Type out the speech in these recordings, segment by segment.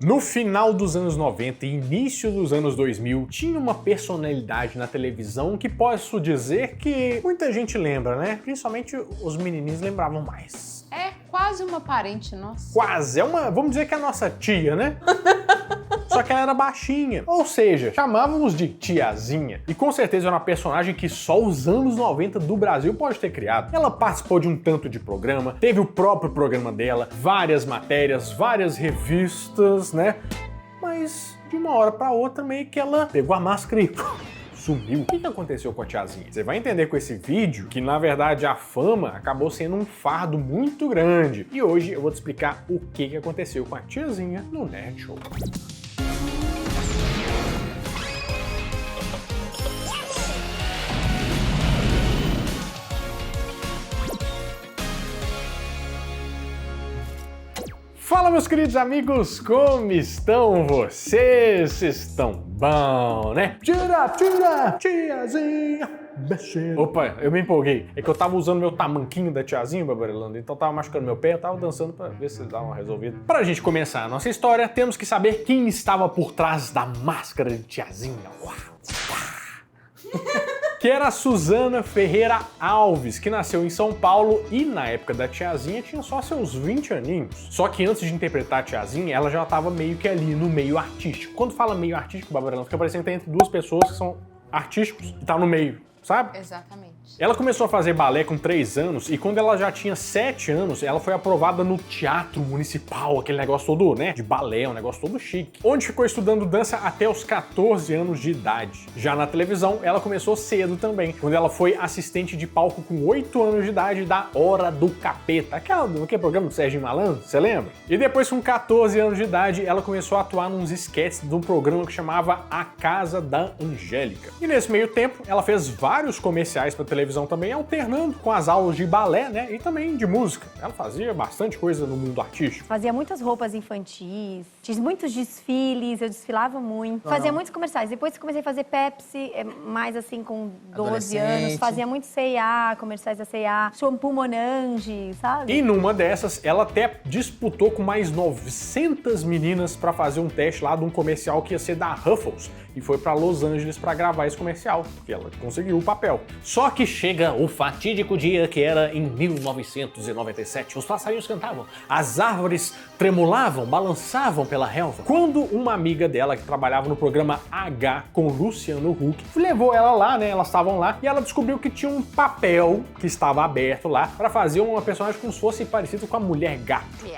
No final dos anos 90 e início dos anos 2000, tinha uma personalidade na televisão que posso dizer que muita gente lembra, né? Principalmente os menininhos lembravam mais. É quase uma parente nossa. Quase, vamos dizer que é a nossa tia, né? Só que ela era baixinha, ou seja, chamávamos de tiazinha. E com certeza era uma personagem que só os anos 90 do Brasil pode ter criado. Ela participou de um tanto de programa, teve o próprio programa dela, várias matérias, várias revistas, né? Mas de uma hora pra outra meio que ela pegou a máscara e sumiu. O que aconteceu com a tiazinha? Você vai entender com esse vídeo que, na verdade, a fama acabou sendo um fardo muito grande. E hoje eu vou te explicar o que aconteceu com a tiazinha no Nerd Show. Fala, meus queridos amigos, como estão vocês? Vocês estão bom, né? Tira, tiazinha, bexeira. Opa, eu me empolguei. É que eu tava usando meu tamanquinho da tiazinha, Barbarelando, então tava machucando meu pé, eu tava dançando pra ver se dá uma resolvida. Pra gente começar a nossa história, temos que saber quem estava por trás da máscara de tiazinha. Que era a Suzana Ferreira Alves, que nasceu em São Paulo e na época da tiazinha tinha só seus 20 aninhos. Só que antes de interpretar a tiazinha, ela já estava meio que ali no meio artístico. Quando fala meio artístico, Barbarella, fica parecendo que tá entre duas pessoas que são artísticos e tá no meio, sabe? Exatamente. Ela começou a fazer balé com 3 anos e quando ela já tinha 7 anos, ela foi aprovada no Teatro Municipal, aquele negócio todo, né, de balé, um negócio todo chique, onde ficou estudando dança até os 14 anos de idade. Já na televisão, ela começou cedo também, quando ela foi assistente de palco com 8 anos de idade da Hora do Capeta, aquele programa do Serginho Malandro, você lembra? E depois, com 14 anos de idade, ela começou a atuar nos sketches de um programa que chamava A Casa da Angélica. E nesse meio tempo, ela fez vários comerciais para televisão também, alternando com as aulas de balé, né, e também de música. Ela fazia bastante coisa no mundo artístico. Fazia muitas roupas infantis, tinha muitos desfiles, eu desfilava muito. Fazia muitos comerciais. Depois comecei a fazer Pepsi, mais assim com 12 anos. Fazia muito C&A, comerciais da C&A, shampoo Monange, sabe? E numa dessas, ela até disputou com mais 900 meninas para fazer um teste lá de um comercial que ia ser da Ruffles. E foi para Los Angeles para gravar esse comercial, porque ela conseguiu o papel. Só que chega o fatídico dia que era em 1997. Os passarinhos cantavam, as árvores tremulavam, balançavam pela relva. Quando uma amiga dela, que trabalhava no programa H com Luciano Huck, levou ela lá, né? Elas estavam lá e ela descobriu que tinha um papel que estava aberto lá para fazer uma personagem como se fosse parecido com a Mulher Gato.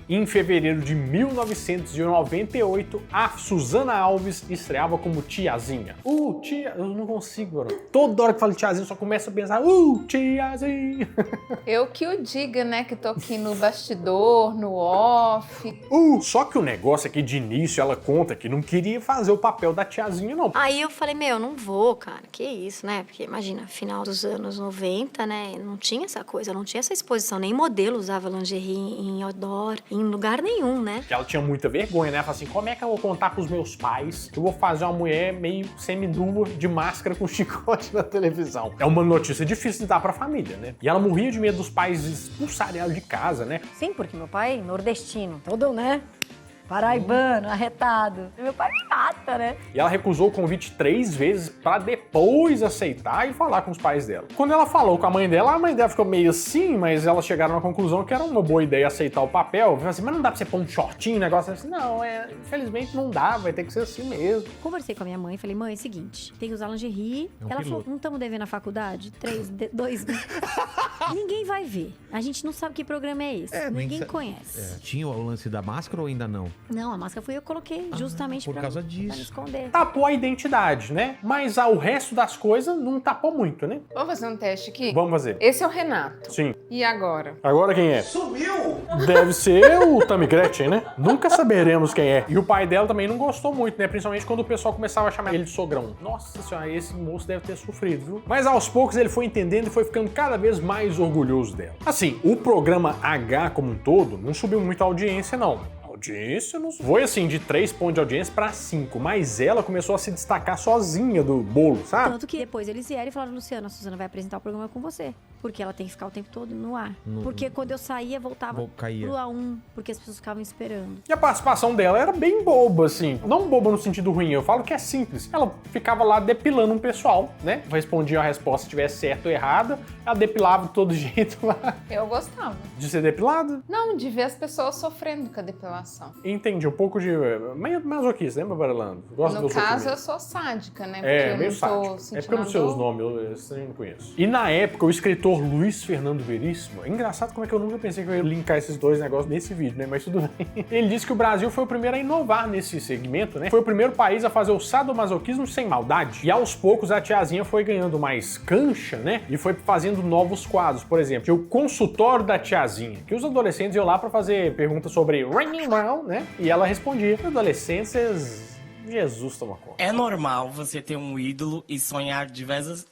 Em fevereiro de 1998, a Suzana Alves estreava como tiazinha. Tia... Eu não consigo, mano. Toda hora que falo tiazinha, só começa a pensar, tiazinha. Eu que o diga, né, que tô aqui no bastidor, no off. Só que o negócio é que de início ela conta que não queria fazer o papel da tiazinha, não. Aí eu falei, não vou, cara, que isso, né? Porque imagina, final dos anos 90, né, não tinha essa coisa, não tinha essa exposição, nem modelo usava lingerie em outdoor, em lugar nenhum, né? Porque ela tinha muita vergonha, né? Ela falou assim, como é que eu vou contar pros meus pais que eu vou fazer uma mulher meio seminua de máscara com chicote na televisão? É uma notícia difícil de dar pra família, né? E ela morria de medo dos pais expulsarem ela de casa, né? Sim, porque meu pai, nordestino, todo, né? Paraibano, arretado. Meu pai me mata, né? E ela recusou o convite 3 vezes pra depois aceitar e falar com os pais dela. Quando ela falou com a mãe dela ficou meio assim, mas elas chegaram à conclusão que era uma boa ideia aceitar o papel. Falei assim, mas não dá pra você pôr um shortinho, um negócio assim? Não, infelizmente não dá, vai ter que ser assim mesmo. Conversei com a minha mãe e falei, mãe, é o seguinte, tem que usar lingerie. Ela falou, não estamos devendo a faculdade? 2 Ninguém vai ver. A gente não sabe que programa é esse. Ninguém conhece. Tinha o lance da máscara ou ainda não? Não, a máscara foi eu que coloquei, justamente por causa disso. Pra me esconder. Tapou a identidade, né? Mas o resto das coisas não tapou muito, né? Vamos fazer um teste aqui? Vamos fazer. Esse é o Renato. Sim. E agora? Agora quem é? Sumiu! Deve ser o Tammy Gretchen, né? Nunca saberemos quem é. E o pai dela também não gostou muito, né? Principalmente quando o pessoal começava a chamar ele de sogrão. Nossa senhora, esse moço deve ter sofrido, viu? Mas aos poucos ele foi entendendo e foi ficando cada vez mais orgulhoso dela. Assim, o programa H como um todo não subiu muita audiência, não. audiência não foi assim de 3 pontos de audiência pra 5, mas ela começou a se destacar sozinha do bolo, sabe? Tanto que depois eles vieram e falaram, Luciano, a Suzana vai apresentar o programa com você. Porque ela tem que ficar o tempo todo no ar. Porque quando eu saía, voltava caía. pro A1, porque as pessoas ficavam esperando. E a participação dela era bem boba, assim. Não boba no sentido ruim, eu falo que é simples. Ela ficava lá depilando um pessoal, né? Respondia a resposta se tivesse certo ou errada. Ela depilava de todo jeito lá. Eu gostava. De ser depilada? Não, de ver as pessoas sofrendo com a depilação. Entendi, um pouco de... meio masoquista, né, Barelando? Gosto No do caso, sofrimento. eu sou sádica, né? Porque É, eu meio não tô sádico. É sentindo porque eu não sei os dor. nomes, eu não conheço. E na época, o escritor Luiz Fernando Veríssimo, é engraçado como é que eu nunca pensei que eu ia linkar esses dois negócios nesse vídeo, né? Mas tudo bem. Ele disse que o Brasil foi o primeiro a inovar nesse segmento, né? Foi o primeiro país a fazer o sadomasoquismo sem maldade. E aos poucos a tiazinha foi ganhando mais cancha, né? E foi fazendo novos quadros. Por exemplo, tinha o consultório da tiazinha, que os adolescentes iam lá pra fazer perguntas sobre Raining Brown, né? E ela respondia. Os adolescentes... Jesus toma conta. É normal você ter um ídolo e sonhar diversas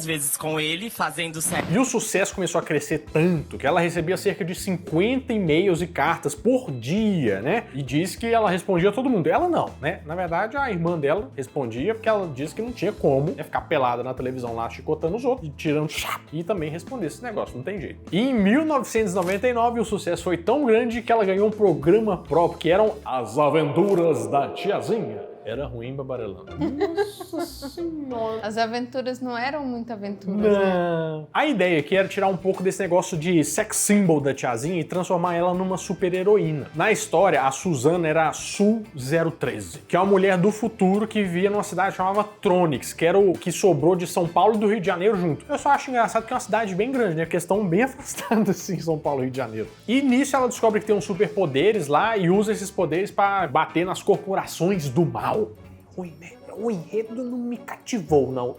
vezes com ele, fazendo sexo. E o sucesso começou a crescer tanto que ela recebia cerca de 50 e-mails e cartas por dia, né? E disse que ela respondia a todo mundo. Ela não, né? Na verdade, a irmã dela respondia porque ela disse que não tinha como ficar pelada na televisão lá, chicotando os outros e tirando chato. E também responder esse negócio, não tem jeito. E em 1999, o sucesso foi tão grande que ela ganhou um programa próprio, que eram As Aventuras da Tiazinha. Era ruim, Babarelando. Nossa senhora. As aventuras não eram muito aventuras, né? Não. A ideia aqui era tirar um pouco desse negócio de sex symbol da tiazinha e transformar ela numa super heroína. Na história, a Suzana era a Su 013, que é uma mulher do futuro que vivia numa cidade chamada Tronix, que era o que sobrou de São Paulo e do Rio de Janeiro junto. Eu só acho engraçado que é uma cidade bem grande, né? Porque estão bem afastadas, assim, São Paulo e Rio de Janeiro. E nisso ela descobre que tem uns superpoderes lá e usa esses poderes para bater nas corporações do mal. Ruim, né? O enredo não me cativou, não.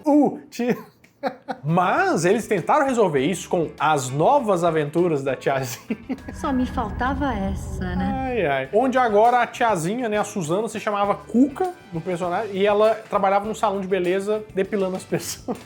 Mas eles tentaram resolver isso com As Novas Aventuras da Tiazinha. Só me faltava essa, né? Ai, ai. Onde agora a tiazinha, né, a Suzana, se chamava Cuca no personagem e ela trabalhava num salão de beleza depilando as pessoas.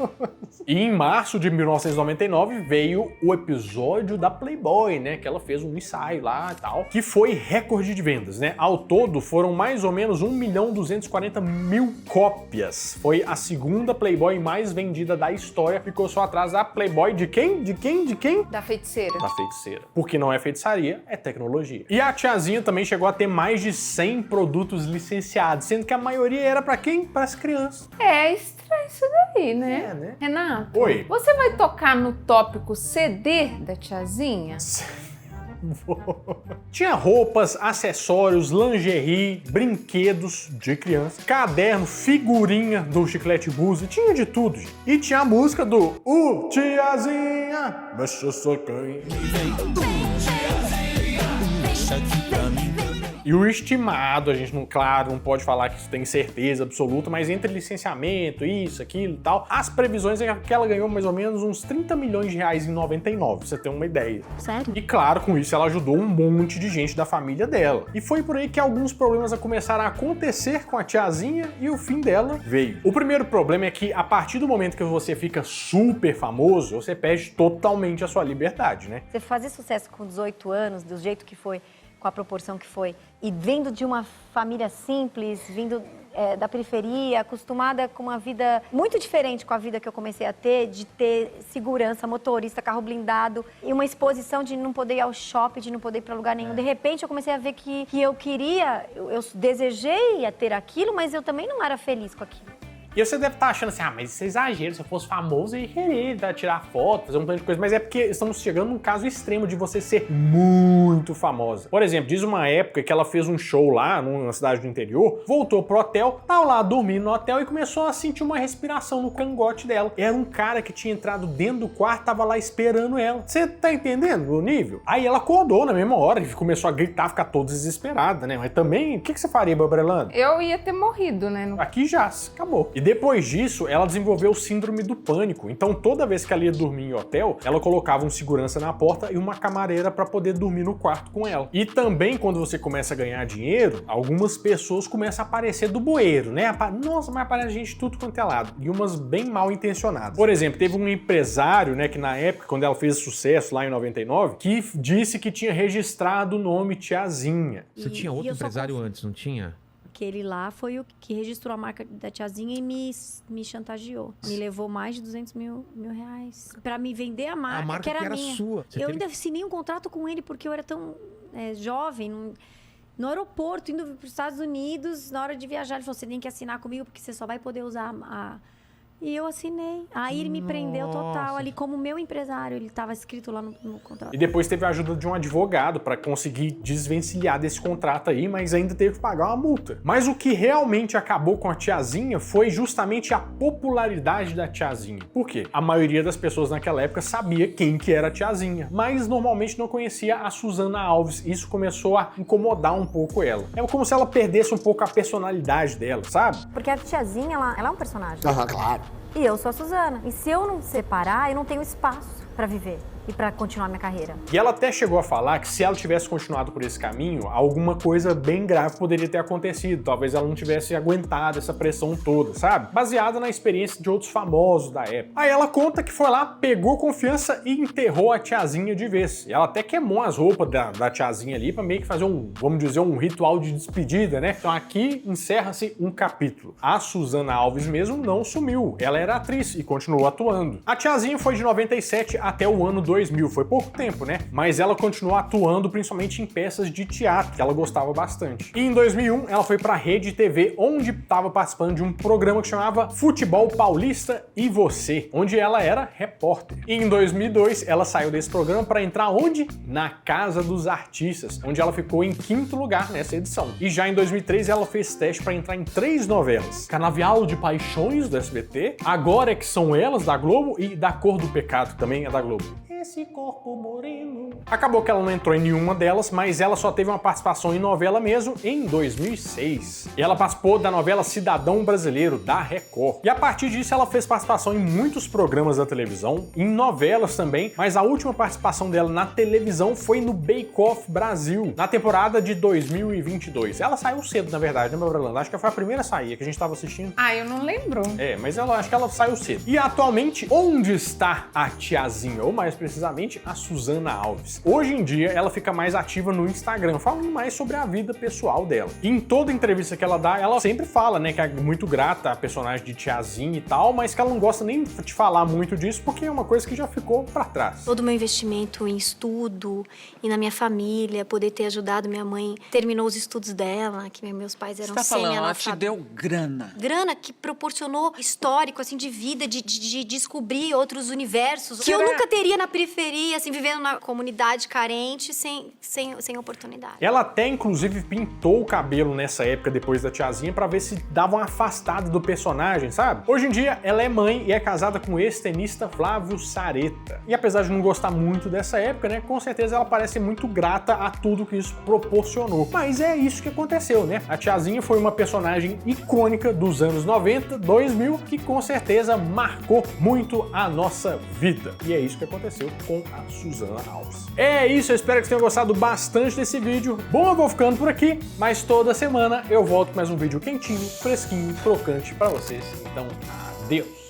E em março de 1999 veio o episódio da Playboy, né, que ela fez um ensaio lá e tal, que foi recorde de vendas, né? Ao todo foram mais ou menos 1.240.000 cópias. Foi a segunda Playboy mais vendida da história, ficou só atrás da Playboy de quem? De quem? De quem? Da feiticeira. Da feiticeira. Porque não é feitiçaria, é tecnologia. E a tiazinha também chegou a ter mais de 100 produtos licenciados, sendo que a maioria era pra quem? Para as crianças. É estranho isso daí, né? É, né? Renato, Oi. você vai tocar no tópico CD da tiazinha? Tinha roupas, acessórios, lingerie, brinquedos de criança, caderno, figurinha do Chiclete Buzzi, tinha de tudo, gente. E tinha a música do Tiazinha, mexa sua canha. E o estimado, a gente não, claro, não pode falar que isso tem certeza absoluta, mas entre licenciamento, isso, aquilo e tal, as previsões é que ela ganhou mais ou menos uns 30 milhões de reais em 99, pra você ter uma ideia. Sério? E claro, com isso ela ajudou um monte de gente da família dela. E foi por aí que alguns problemas começaram a acontecer com a tiazinha e o fim dela veio. O primeiro problema é que a partir do momento que você fica super famoso, você perde totalmente a sua liberdade, né? Você fazer sucesso com 18 anos, do jeito que foi, com a proporção que foi, e vindo de uma família simples, vindo da periferia, acostumada com uma vida muito diferente com a vida que eu comecei a ter, de ter segurança, motorista, carro blindado, e uma exposição de não poder ir ao shopping, de não poder ir para lugar nenhum. De repente eu comecei a ver que eu queria, eu desejei ter aquilo, mas eu também não era feliz com aquilo. E você deve estar achando assim, mas isso é exagero, se eu fosse famoso eu ia querer tirar foto, fazer um monte de coisa, mas é porque estamos chegando num caso extremo de você ser muito famosa. Por exemplo, diz uma época que ela fez um show lá, numa cidade do interior, voltou pro hotel, tava lá dormindo no hotel e começou a sentir uma respiração no cangote dela. Era um cara que tinha entrado dentro do quarto, tava lá esperando ela. Você tá entendendo o nível? Aí ela acordou na mesma hora e começou a gritar, ficar toda desesperada, né? Mas também, o que você faria, Babrelando? Eu ia ter morrido, né? Aqui já, acabou. E depois disso, ela desenvolveu síndrome do pânico. Então toda vez que ela ia dormir em hotel, ela colocava um segurança na porta e uma camareira para poder dormir no quarto com ela. E também quando você começa a ganhar dinheiro, algumas pessoas começam a aparecer do bueiro, né? Nossa, mas aparece gente tudo quanto é lado. E umas bem mal intencionadas. Por exemplo, teve um empresário, né, que na época, quando ela fez sucesso lá em 99, que disse que tinha registrado o nome Tiazinha. Você tinha outro empresário antes, não tinha? Aquele lá foi o que registrou a marca da Tiazinha e me chantageou. Me levou mais de 200 mil reais pra me vender a marca que era minha. Sua. Eu ainda assinei um contrato com ele porque eu era tão jovem. No aeroporto, indo para os Estados Unidos, na hora de viajar, ele falou, você tem que assinar comigo porque você só vai poder usar a... E eu assinei. Aí ele me prendeu total ali como meu empresário. Ele estava escrito lá no contrato. E depois teve a ajuda de um advogado para conseguir desvencilhar desse contrato aí, mas ainda teve que pagar uma multa. Mas o que realmente acabou com a Tiazinha foi justamente a popularidade da Tiazinha. Por quê? A maioria das pessoas naquela época sabia quem que era a Tiazinha, mas normalmente não conhecia a Suzana Alves. Isso começou a incomodar um pouco ela. É como se ela perdesse um pouco a personalidade dela, sabe? Porque a Tiazinha, ela é um personagem. Claro. E eu sou a Suzana. E se eu não separar, eu não tenho espaço pra viver e pra continuar minha carreira. E ela até chegou a falar que se ela tivesse continuado por esse caminho, alguma coisa bem grave poderia ter acontecido. Talvez ela não tivesse aguentado essa pressão toda, sabe? Baseada na experiência de outros famosos da época. Aí ela conta que foi lá, pegou confiança e enterrou a Tiazinha de vez. E ela até queimou as roupas da Tiazinha ali pra meio que fazer vamos dizer, um ritual de despedida, né? Então aqui encerra-se um capítulo. A Suzana Alves mesmo não sumiu. Ela era atriz e continuou atuando. A Tiazinha foi de 97 até o ano 2000. Foi pouco tempo, né? Mas ela continuou atuando principalmente em peças de teatro, que ela gostava bastante. E em 2001, ela foi pra Rede TV, onde estava participando de um programa que chamava Futebol Paulista e Você, onde ela era repórter. E em 2002, ela saiu desse programa para entrar onde? Na Casa dos Artistas, onde ela ficou em 5º lugar nessa edição. E já em 2003, ela fez teste para entrar em 3 novelas. Canavial de Paixões, do SBT, Agora é que São Elas, da Globo, e Da Cor do Pecado, também é da Globo. Esse corpo moreno. Acabou que ela não entrou em nenhuma delas, mas ela só teve uma participação em novela mesmo em 2006. E ela participou da novela Cidadão Brasileiro, da Record. E a partir disso ela fez participação em muitos programas da televisão, em novelas também, mas a última participação dela na televisão foi no Bake Off Brasil, na temporada de 2022. Ela saiu cedo, na verdade, né, Maurelanda? Acho que foi a primeira a sair, que a gente tava assistindo. Ah, eu não lembro. Mas acho que ela saiu cedo. E atualmente, onde está a Tiazinha? Ou mais precisamente, a Suzana Alves. Hoje em dia, ela fica mais ativa no Instagram, falando mais sobre a vida pessoal dela. E em toda entrevista que ela dá, ela sempre fala, né, que é muito grata à personagem de Tiazinha e tal, mas que ela não gosta nem de falar muito disso, porque é uma coisa que já ficou pra trás. Todo o meu investimento em estudo e na minha família, poder ter ajudado minha mãe, terminou os estudos dela, que meus pais eram semi-analfabetos. Ela te deu grana. Grana que proporcionou histórico, assim, de vida, de descobrir outros universos, que eu nunca teria na periferia, assim, vivendo na comunidade carente, sem oportunidade. Ela até, inclusive, pintou o cabelo nessa época, depois da Tiazinha, pra ver se dava uma afastada do personagem, sabe? Hoje em dia, ela é mãe e é casada com o ex-tenista Flávio Sareta. E apesar de não gostar muito dessa época, né, com certeza ela parece muito grata a tudo que isso proporcionou. Mas é isso que aconteceu, né? A Tiazinha foi uma personagem icônica dos anos 90, 2000, que com certeza marcou muito a nossa vida. E é isso que aconteceu com a Suzana Alves. É isso, eu espero que vocês tenham gostado bastante desse vídeo. Bom, eu vou ficando por aqui, mas toda semana eu volto com mais um vídeo quentinho, fresquinho, crocante pra vocês. Então, adeus!